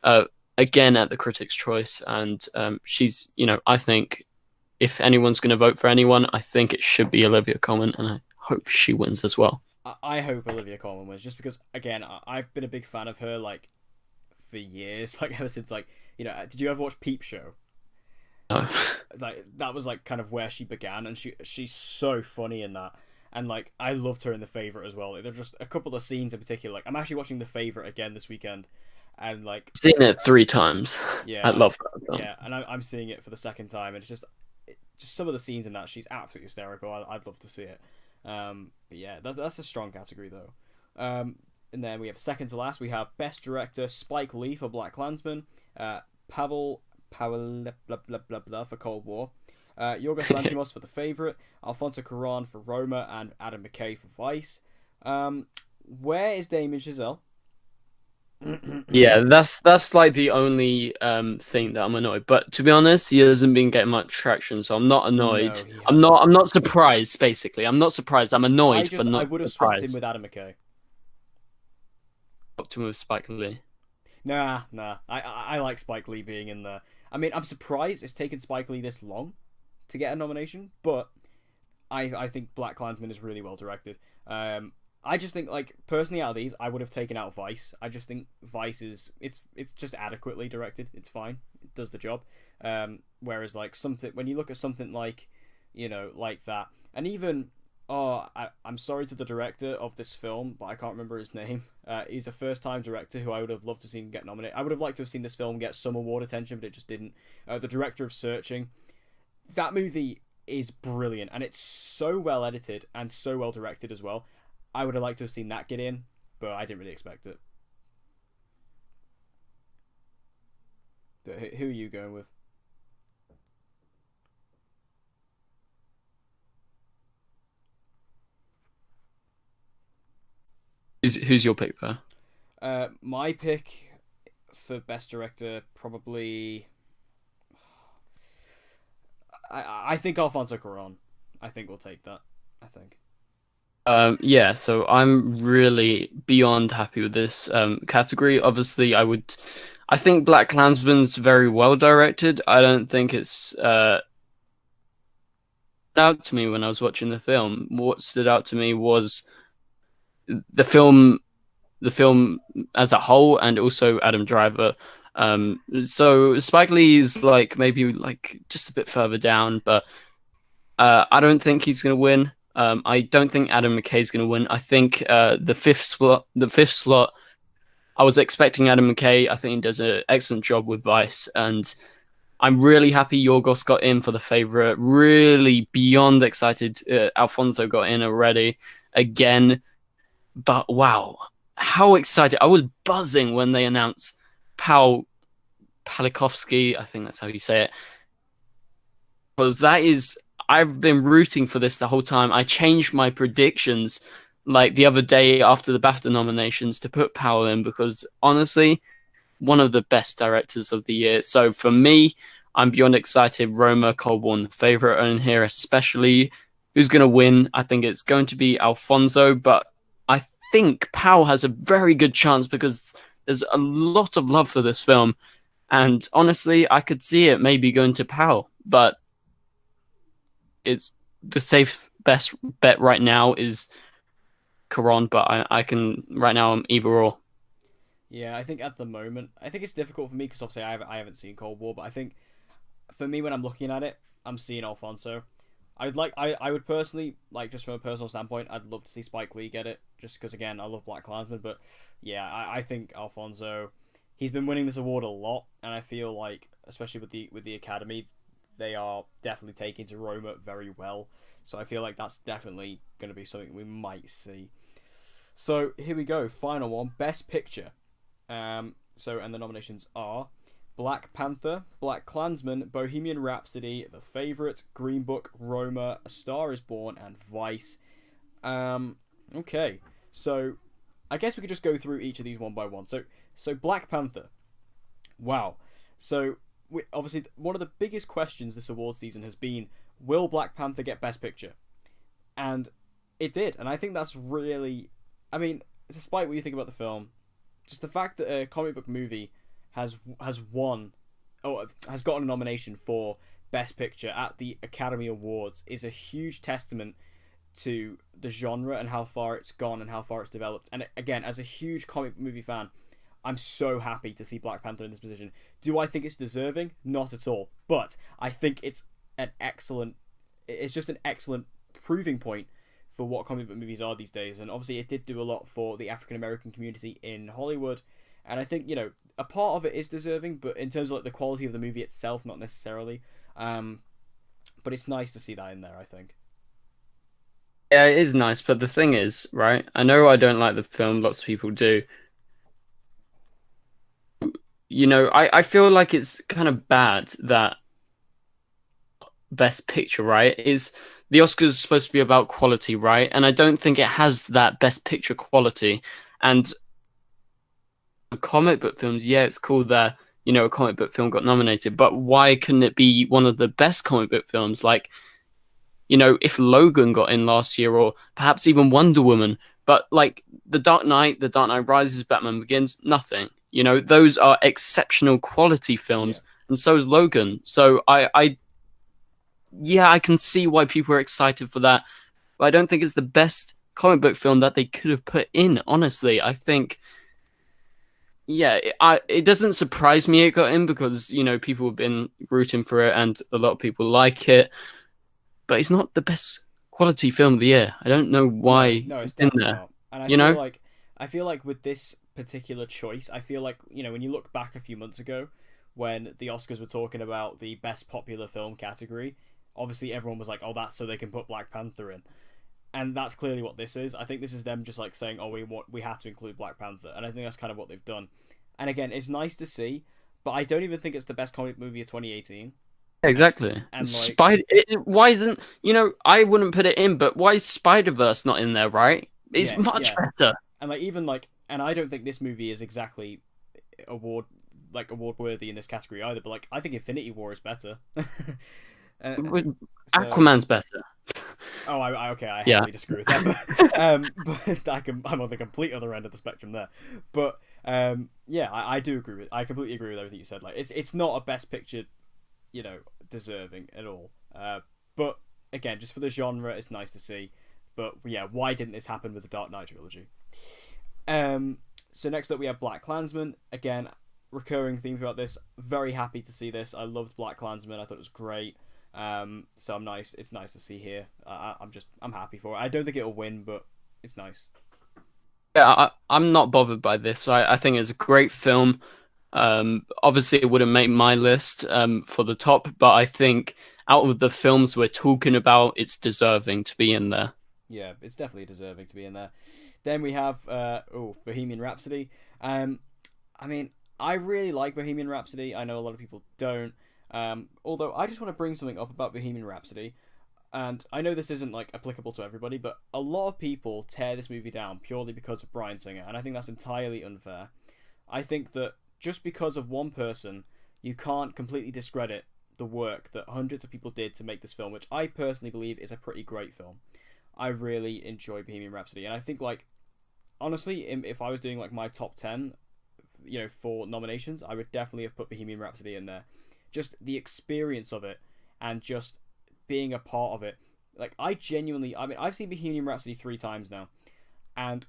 uh, again at the Critics' Choice, and she's I think if anyone's going to vote for anyone, I think it should be Olivia Colman, and I hope she wins as well. I hope Olivia Colman wins, just because again I've been a big fan of her like for years, like ever since like did you ever watch Peep Show? No. Like that was like kind of where she began, and she's so funny in that. And like I loved her in The Favorite as well. Like, there's just a couple of scenes in particular. Like I'm actually watching The Favorite again this weekend, and like I've seen it 3 times. I yeah, love that film. yeah, and I'm seeing it for the second time, and it's just some of the scenes in that she's absolutely hysterical. I'd love to see it. But yeah, that's a strong category though. And then we have second to last. We have Best Director Spike Lee for Black Klansman, Pavel blah blah blah blah for Cold War, Yorgos Lanthimos for The Favorite, Alfonso Cuarón for Roma, and Adam McKay for Vice. Where is Damien Chazelle? Yeah, that's like the only thing that I'm annoyed. But to be honest, he hasn't been getting much traction, so I'm not No, annoyed. he I'm hasn't. not I'm not surprised, basically. I'm not surprised. I'm annoyed, but I not would have swapped him surprised. with Adam McKay. Up to him with Spike Lee. Nah. I like Spike Lee being in there. I mean, I'm surprised it's taken Spike Lee this long to get a nomination, but I think Black Klansman is really well directed. I just think like personally out of these, I would have taken out Vice. I just think Vice it's just adequately directed. It's fine. It does the job. Whereas like something when you look at something like like that, and even I'm sorry to the director of this film, but I can't remember his name. He's a first-time director who I would have loved to have seen get nominated. I would have liked to have seen this film get some award attention, but it just didn't. The director of Searching, that movie is brilliant, and it's so well edited and so well directed as well. I would have liked to have seen that get in, but I didn't really expect it. But who are you going with? Who's your pick there? My pick for best director probably. I think Alfonso Cuarón. I think we'll take that. I think. Yeah, so I'm really beyond happy with this category. Obviously, I think Black Klansman's very well directed. I don't think it's out to me when I was watching the film. What stood out to me was the film, the film as a whole, and also Adam Driver. So Spike Lee is like maybe like just a bit further down, but I don't think he's gonna win. I don't think Adam McKay's gonna win. I think the fifth slot, I was expecting Adam McKay. I think he does an excellent job with Vice, and I'm really happy Yorgos got in for The Favorite. Really beyond excited. Alfonso got in already again. But wow, how excited! I was buzzing when they announced Paul Palikovsky. I think that's how you say it. Because that is, I've been rooting for this the whole time. I changed my predictions like the other day after the BAFTA nominations to put Powell in because honestly, one of the best directors of the year. So for me, I'm beyond excited. Roma, Cold War, the favorite in here, especially. Who's going to win? I think it's going to be Alfonso, but I think Powell has a very good chance because there's a lot of love for this film. And honestly, I could see it maybe going to Powell, but it's the safe best bet right now is Caron, but I can right now I'm either or. Yeah, I think at the moment, I think it's difficult for me because obviously I haven't seen Cold War, but I think for me when I'm looking at it, I'm seeing Alfonso. I would personally like, just from a personal standpoint, I'd love to see Spike Lee get it, just because again I love Black Klansman. But yeah, I think Alfonso, he's been winning this award a lot, and I feel like especially with the Academy, they are definitely taking to Roma very well. So I feel like that's definitely going to be something we might see. So here we go, final one, Best Picture. And the nominations are Black Panther, Black Klansman, Bohemian Rhapsody, The Favourite, Green Book, Roma, A Star Is Born, and Vice. Okay, so I guess we could just go through each of these one by one. So Black Panther. Wow. So obviously one of the biggest questions this award season has been, will Black Panther get Best Picture? And it did, and I think that's really, I mean, despite what you think about the film, just the fact that a comic book movie has won, or has gotten a nomination for Best Picture at the Academy Awards is a huge testament to the genre and how far it's gone and how far it's developed. And again, as a huge comic movie fan, I'm so happy to see Black Panther in this position. Do I think it's deserving? Not at all. But I think it's just an excellent proving point for what comic book movies are these days. And obviously it did do a lot for the African American community in Hollywood. And I think, a part of it is deserving, but in terms of like the quality of the movie itself, not necessarily. But it's nice to see that in there, I think. Yeah, it is nice, but the thing is, right? I know I don't like the film, lots of people do. I feel like it's kind of bad that Best Picture, right, is the Oscars supposed to be about quality, right? And I don't think it has that Best Picture quality. And comic book films, yeah, it's cool that, a comic book film got nominated, but why couldn't it be one of the best comic book films? Like, if Logan got in last year, or perhaps even Wonder Woman, but like The Dark Knight, The Dark Knight Rises, Batman Begins, nothing. Those are exceptional quality films, and so is Logan. So I can see why people are excited for that, but I don't think it's the best comic book film that they could have put in. Honestly, I think, yeah, it doesn't surprise me it got in because people have been rooting for it and a lot of people like it, but it's not the best quality film of the year. I don't know why No, it's it's in definitely there. not. And You know, I feel like with this particular choice, I feel like, when you look back a few months ago when the Oscars were talking about the best popular film category, obviously everyone was like, oh, that's so they can put Black Panther in. And that's clearly what this is. I think this is them just like saying, oh, we had to include Black Panther. And I think that's kind of what they've done. And again, it's nice to see, but I don't even think it's the best comic movie of 2018. exactly. And like, Why isn't I wouldn't put it in, but why is Spider-Verse not in there? Right? It's yeah, much yeah. better. And like even like, and I don't think this movie is exactly award worthy in this category either. But like, I think Infinity War is better. uh, so, Aquaman's better. oh, okay, I Yeah. heavily disagree with that. But I'm on the complete other end of the spectrum there. But yeah, I do agree with. I completely agree with everything you said. Like, it's not a Best Picture, deserving at all. But again, just for the genre, it's nice to see. But yeah, why didn't this happen with the Dark Knight trilogy? So next up we have Black Klansman. Again, recurring theme throughout this. Very happy to see this. I loved Black Klansman. I thought it was great. So it's nice to see here. I'm happy for it. I don't think it'll win, but it's nice. Yeah, I'm not bothered by this. I think it's a great film. Obviously, it wouldn't make my list for the top, but I think out of the films we're talking about, it's deserving to be in there. Yeah, it's definitely deserving to be in there. Then we have Bohemian Rhapsody. I mean, I really like Bohemian Rhapsody. I know a lot of people don't. Although I just want to bring something up about Bohemian Rhapsody, and I know this isn't like applicable to everybody, but a lot of people tear this movie down purely because of Bryan Singer, and I think that's entirely unfair. I think that just because of one person, you can't completely discredit the work that hundreds of people did to make this film, which I personally believe is a pretty great film. I really enjoy Bohemian Rhapsody, and I think like honestly, if I was doing like my top 10, for nominations, I would definitely have put Bohemian Rhapsody in there. Just the experience of it and just being a part of it. Like, I've seen Bohemian Rhapsody 3 times now, and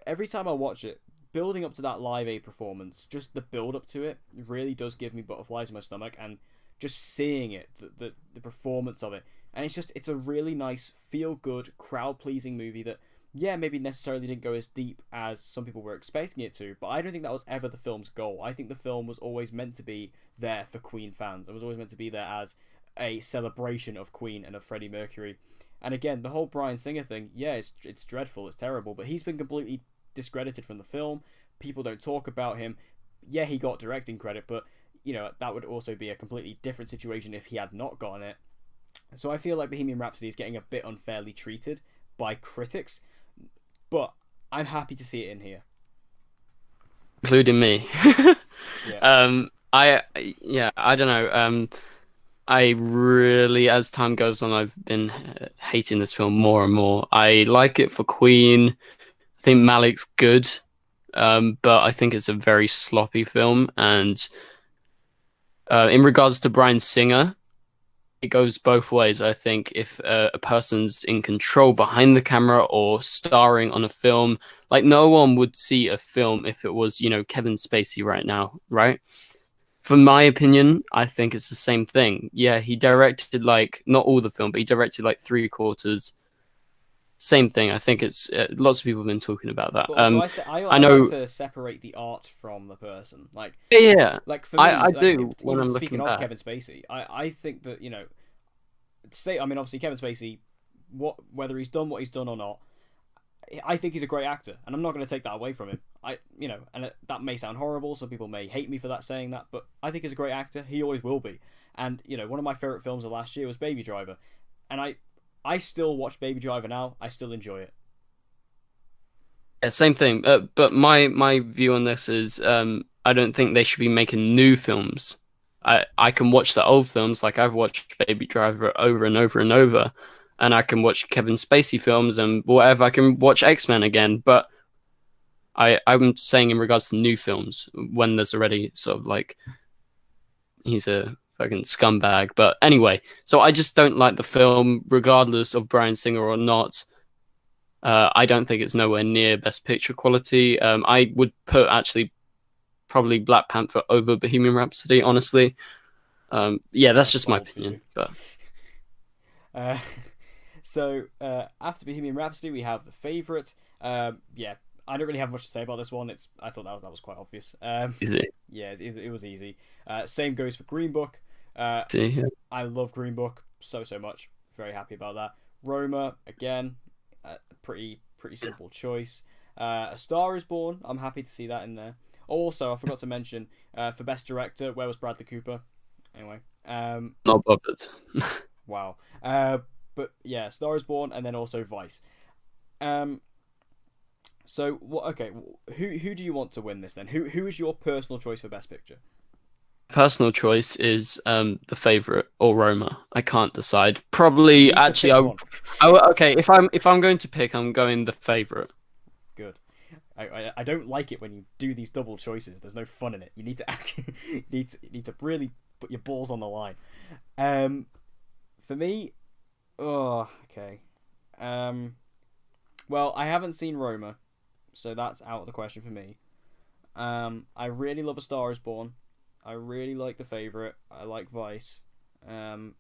every time I watch it, building up to that Live Aid performance, just the build up to it really does give me butterflies in my stomach, and just seeing it, the performance of it, and it's a really nice, feel good, crowd pleasing movie that, yeah, maybe necessarily didn't go as deep as some people were expecting it to, but I don't think that was ever the film's goal. I think the film was always meant to be there for Queen fans. It was always meant to be there as a celebration of Queen and of Freddie Mercury. And again, the whole Bryan Singer thing, yeah, it's dreadful, it's terrible, but he's been completely discredited from the film. People don't talk about him. Yeah, he got directing credit, but that would also be a completely different situation if he had not gotten it. So I feel like Bohemian Rhapsody is getting a bit unfairly treated by critics, but I'm happy to see it in here, including me. yeah. I don't know. I really, as time goes on, I've been hating this film more and more. I like it for Queen. I think Malik's good, but I think it's a very sloppy film. And in regards to Bryan Singer, it goes both ways. I think if a person's in control behind the camera or starring on a film, like no one would see a film if it was, Kevin Spacey right now, right? For my opinion, I think it's the same thing. Yeah, he directed not all the film, but he directed 3/4. Same thing. I think it's lots of people have been talking about that. But also, I know. like to separate the art from the person. Yeah, For me, I do when even I'm speaking looking of back. Kevin Spacey, I think that obviously Kevin Spacey, whether he's done what he's done or not, I think he's a great actor, and I'm not going to take that away from him. And that may sound horrible. Some people may hate me for saying that, but I think he's a great actor. He always will be. And one of my favorite films of last year was Baby Driver, and I still watch Baby Driver now. I still enjoy it. Yeah, same thing. But my view on this is, I don't think they should be making new films. I can watch the old films, like I've watched Baby Driver over and over and over, and I can watch Kevin Spacey films and whatever. I can watch X-Men again, but I'm saying in regards to new films when there's already sort of he's a fucking scumbag. But anyway, so I just don't like the film, regardless of Bryan Singer or not. I don't think it's nowhere near Best Picture quality. I would put actually probably Black Panther over Bohemian Rhapsody, honestly. Yeah, that's just my opinion. But so after Bohemian Rhapsody, we have The Favourite. Yeah, I don't really have much to say about this one. I thought that was quite obvious. easy. Yeah, it was easy. Same goes for Green Book. See, I love Green Book so much. Very happy about that. Roma, again, pretty simple choice. A Star Is Born. I'm happy to see that in there. Also, I forgot to mention for Best Director, where was Bradley Cooper? Anyway, not bothered. Wow. But yeah, Star Is Born, and then also Vice. So okay, who do you want to win this then? Who is your personal choice for Best Picture? Personal choice is The Favourite or Roma. I can't decide. Probably actually okay, if I'm going to pick, I'm going The Favourite. Good. I don't like it when you do these double choices. There's no fun in it. You need to you need to really put your balls on the line. For me, okay. Well, I haven't seen Roma, so that's out of the question for me. I really love A Star Is Born. I really like The Favourite. I like Vice. But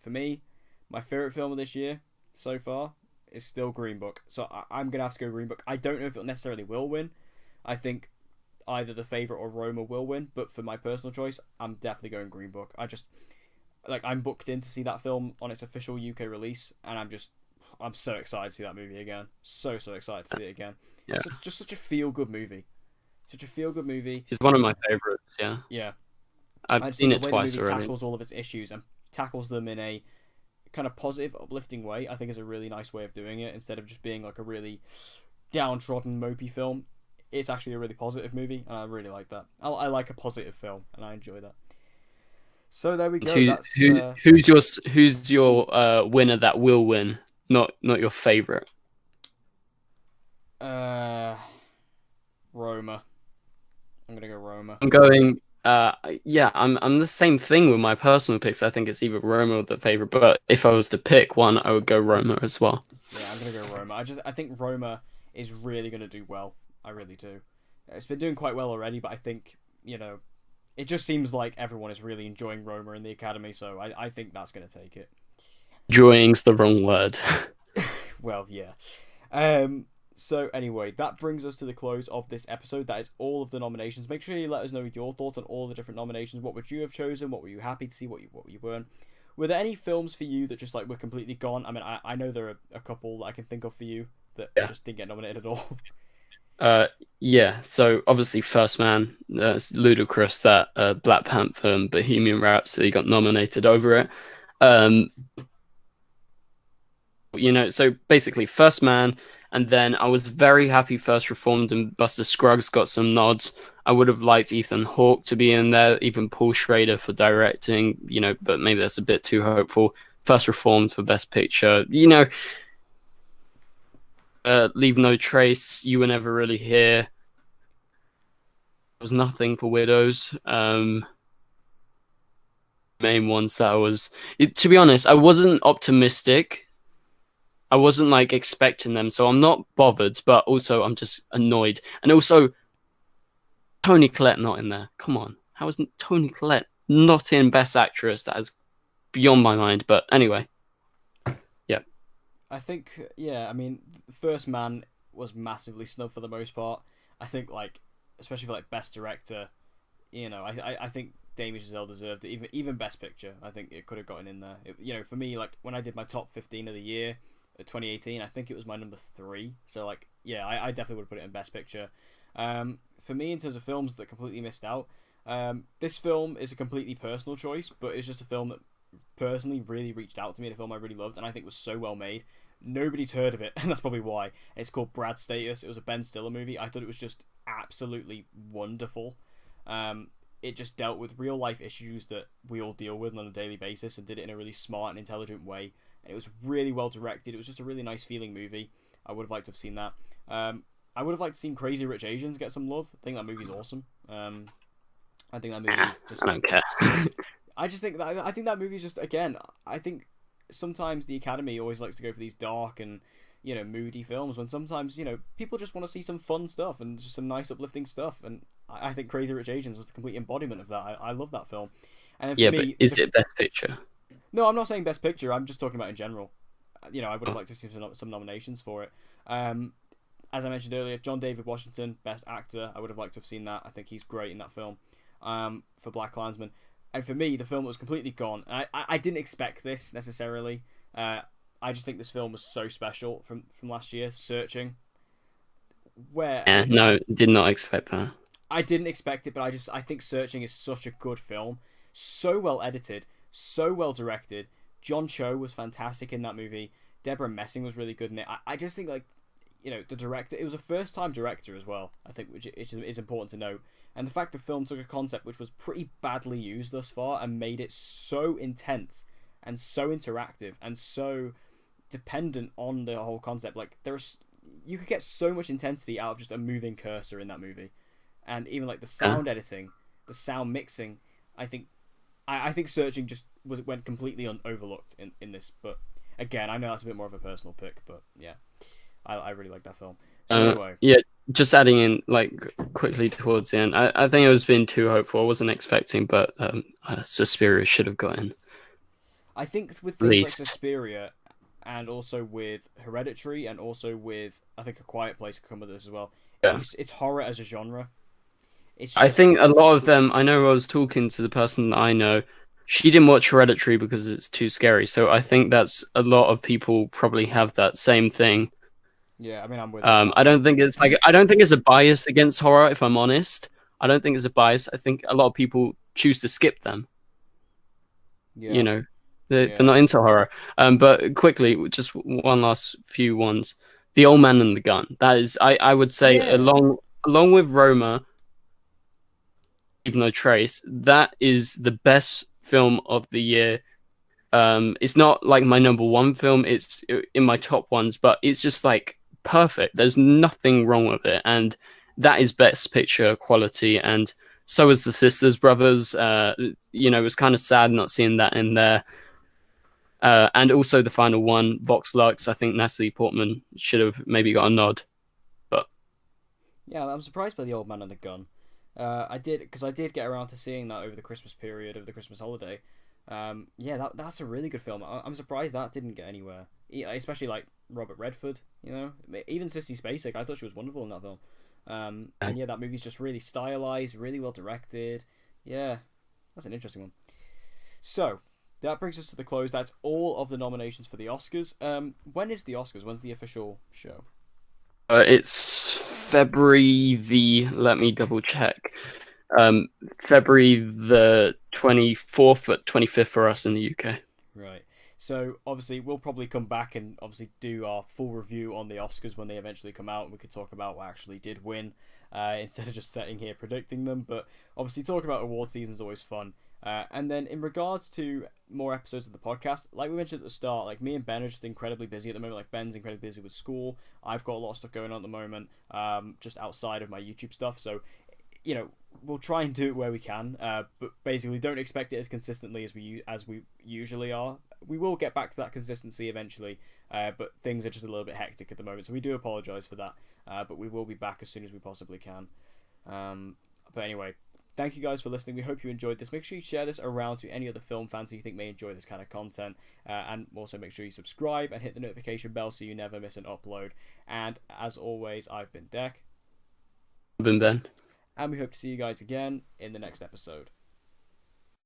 for me, my favourite film of this year so far is still Green Book. So I'm going to have to go Green Book. I don't know if it necessarily will win. I think either The Favourite or Roma will win. But for my personal choice, I'm definitely going Green Book. I'm booked in to see that film on its official UK release. And I'm so excited to see that movie again. So excited to see it again. Yeah. Just such a feel-good movie. Such a feel-good movie. It's one of my favourites, yeah. Yeah. I've seen it twice already. Tackles all of its issues and tackles them in a kind of positive, uplifting way, I think is a really nice way of doing it. Instead of just being like a really downtrodden, mopey film, it's actually a really positive movie, and I really like that. I like a positive film, and I enjoy that. So there we go. Who's your winner that will win? Not your favourite. Roma. I'm gonna go Roma. I'm going. I'm the same thing with my personal picks. I think it's either Roma or The Favourite. But if I was to pick one, I would go Roma as well. Yeah, I'm gonna go Roma. I think Roma is really gonna do well. I really do. It's been doing quite well already, but I think it just seems like everyone is really enjoying Roma in the Academy, so I think that's going to take it. Enjoying's the wrong word. Well, yeah. Um, so anyway, that brings us to the close of this episode. That is all of the nominations. Make sure you let us know your thoughts on all the different nominations. What would you have chosen? What were you happy to see? What you weren't? Were there any films for you that just like were completely gone? I mean, I know there are a couple that I can think of for you that Yeah. just didn't get nominated at all. Yeah. So obviously, First Man. It's ludicrous that Black Panther and Bohemian Rhapsody got nominated over it. Um, so basically, First Man, and then I was very happy First Reformed and Buster Scruggs got some nods. I would have liked Ethan Hawke to be in there, even Paul Schrader for directing. But maybe that's a bit too hopeful. First Reformed for Best Picture. Leave No Trace. You Were Never Really Here. Was nothing for Widows. Main ones that to be honest, I wasn't optimistic. I wasn't like expecting them, so I'm not bothered, but also I'm just annoyed. And also, Toni Collette not in there. Come on, how is Toni Collette not in Best Actress? That is beyond my mind. But anyway, yeah. I think, yeah, I mean, First Man was massively snubbed for the most part. I think, like, especially for like Best Director, I think Damien Chazelle deserved it. Even Best Picture, I think it could have gotten in there. For me, like when I did my top 15 of the year, 2018, I think it was my number 3. So like, yeah, I definitely would have put it in Best Picture. For me, in terms of films that completely missed out, this film is a completely personal choice, but it's just a film that personally really reached out to me. A film I really loved, and I think was so well made. Nobody's heard of it, and that's probably why. It's called Brad Status. It was a Ben Stiller movie. I thought it was just absolutely wonderful. It just dealt with real life issues that we all deal with on a daily basis, and did it in a really smart and intelligent way. And it was really well directed. It was just a really nice feeling movie. I would have liked to have seen that. I would have liked to see Crazy Rich Asians get some love. I think that movie's awesome. I think that movie just. I don't care. I think that movie's just, again. I think sometimes the Academy always likes to go for these dark and moody films, when sometimes people just want to see some fun stuff and just some nice uplifting stuff. And I think Crazy Rich Asians was the complete embodiment of that. I love that film. And yeah, but is it Best Picture? No, I'm not saying Best Picture. I'm just talking about in general. I would have liked to see some nominations for it. As I mentioned earlier, John David Washington, Best Actor. I would have liked to have seen that. I think he's great in that film. For Black Klansman. And for me, the film was completely gone. I didn't expect this necessarily. I just think this film was so special from last year, Searching. No, did not expect that. I didn't expect it, but I think Searching is such a good film. So well edited, so well directed. John Cho was fantastic in that movie. Deborah Messing was really good in it. I just think, like, the director, it was a first time director as well, I think, which is important to note. And the fact the film took a concept which was pretty badly used thus far and made it so intense and so interactive and so dependent on the whole concept. Like, you could get so much intensity out of just a moving cursor in that movie. And even like the sound editing, the sound mixing, I think Searching just went completely overlooked in this. But again, I know that's a bit more of a personal pick, but yeah, I really like that film. So anyway, yeah, just adding in like quickly towards the end, I think it was being too hopeful. I wasn't expecting, but Suspiria should have got in. I think with things like Suspiria, and also with Hereditary, and also with, I think, A Quiet Place could come with this as well. Yeah. It's horror as a genre. I think a lot of them. I know I was talking to the person that I know. She didn't watch Hereditary because it's too scary. So I think that's a lot of people probably have that same thing. Yeah, I mean, I'm with. I don't think it's a bias against horror. If I'm honest, I don't think it's a bias. I think a lot of people choose to skip them. Yeah. They're not into horror. But quickly, just one last few ones. The Old Man and the Gun. That is, I would say, along with Roma, Leave No Trace, that is the best film of the year. It's not like my number one film. It's in my top ones, but it's just like perfect. There's nothing wrong with it, and that is Best Picture quality. And so is The Sisters Brothers. It was kind of sad not seeing that in there. And also the final one, Vox Lux. I think Natalie Portman should have maybe got a nod. But yeah, I'm surprised by The Old Man and the Gun. I did, because I did get around to seeing that over the Christmas period, over the Christmas holiday. Yeah, that's a really good film. I'm surprised that didn't get anywhere, especially like Robert Redford. You know, even Sissy Spacek. I thought she was wonderful in that film. And yeah, that movie's just really stylized, really well directed. Yeah, that's an interesting one. So that brings us to the close. That's all of the nominations for the Oscars. When is the Oscars? When's the official show? It's February the. Let me double check. February the 24th, but 25th for us in the UK. Right. So obviously we'll probably come back and obviously do our full review on the Oscars when they eventually come out, and we could talk about what actually did win, instead of just sitting here predicting them. But obviously talking about award season is always fun. And then in regards to more episodes of the podcast, like we mentioned at the start, like me and Ben are just incredibly busy at the moment. Like Ben's incredibly busy with school. I've got a lot of stuff going on at the moment, just outside of my YouTube stuff. So we'll try and do it where we can, but basically don't expect it as consistently as we usually are. We will get back to that consistency eventually, but things are just a little bit hectic at the moment, so we do apologise for that. But we will be back as soon as we possibly can. But anyway, thank you guys for listening. We hope you enjoyed this. Make sure you share this around to any other film fans who you think may enjoy this kind of content, and also make sure you subscribe and hit the notification bell so you never miss an upload. And as always, I've been Dec. I've been Ben. And we hope to see you guys again in the next episode.